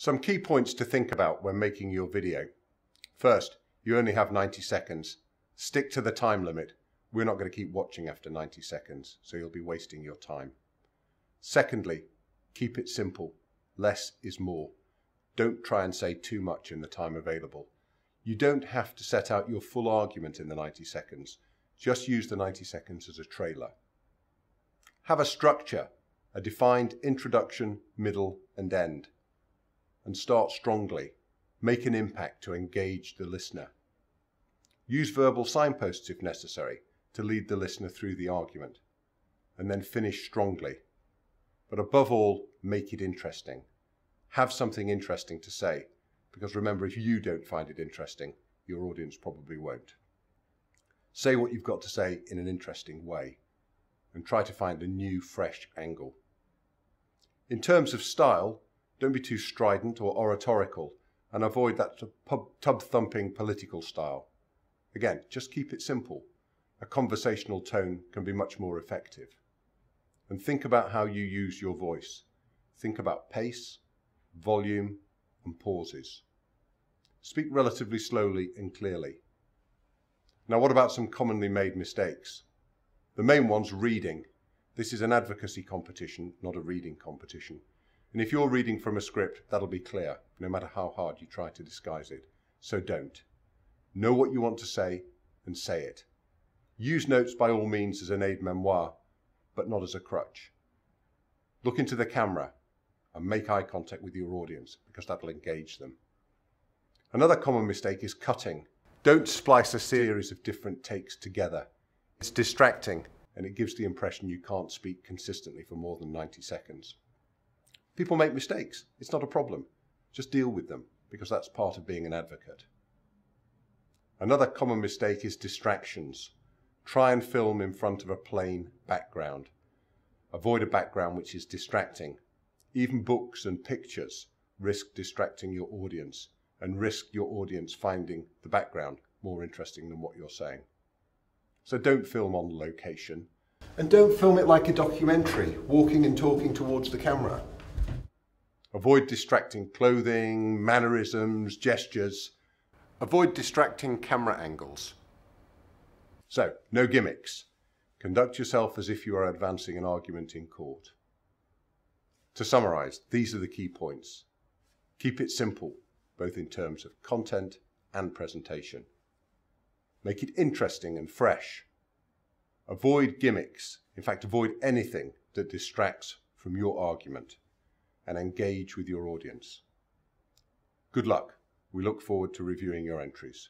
Some key points to think about when making your video. First, you only have 90 seconds. Stick to the time limit. We're not going to keep watching after 90 seconds, so you'll be wasting your time. Secondly, keep it simple. Less is more. Don't try and say too much in the time available. You don't have to set out your full argument in the 90 seconds. Just use the 90 seconds as a trailer. Have a structure, a defined introduction, middle, and end. And start strongly. Make an impact to engage the listener. Use verbal signposts if necessary to lead the listener through the argument. And then finish strongly. But above all, make it interesting. Have something interesting to say, because remember, if you don't find it interesting, your audience probably won't. Say what you've got to say in an interesting way, and try to find a new, fresh angle. In terms of style, don't be too strident or oratorical, and avoid that tub-thumping political style. Again, just keep it simple. A conversational tone can be much more effective. And think about how you use your voice. Think about pace, volume, and pauses. Speak relatively slowly and clearly. Now, what about some commonly made mistakes? The main one's reading. This is an advocacy competition, not a reading competition. And if you're reading from a script, that'll be clear, no matter how hard you try to disguise it. So don't. Know what you want to say and say it. Use notes by all means as an aide-memoire, but not as a crutch. Look into the camera and make eye contact with your audience, because that'll engage them. Another common mistake is cutting. Don't splice a series of different takes together. It's distracting and it gives the impression you can't speak consistently for more than 90 seconds. People make mistakes. It's not a problem. Just deal with them, because that's part of being an advocate. Another common mistake is distractions. Try and film in front of a plain background. Avoid a background which is distracting. Even books and pictures risk distracting your audience and risk your audience finding the background more interesting than what you're saying. So don't film on location. And don't film it like a documentary, walking and talking towards the camera. Avoid distracting clothing, mannerisms, gestures. Avoid distracting camera angles. So, no gimmicks. Conduct yourself as if you are advancing an argument in court. To summarize, these are the key points. Keep it simple, both in terms of content and presentation. Make it interesting and fresh. Avoid gimmicks. In fact, avoid anything that distracts from your argument, and engage with your audience. Good luck. We look forward to reviewing your entries.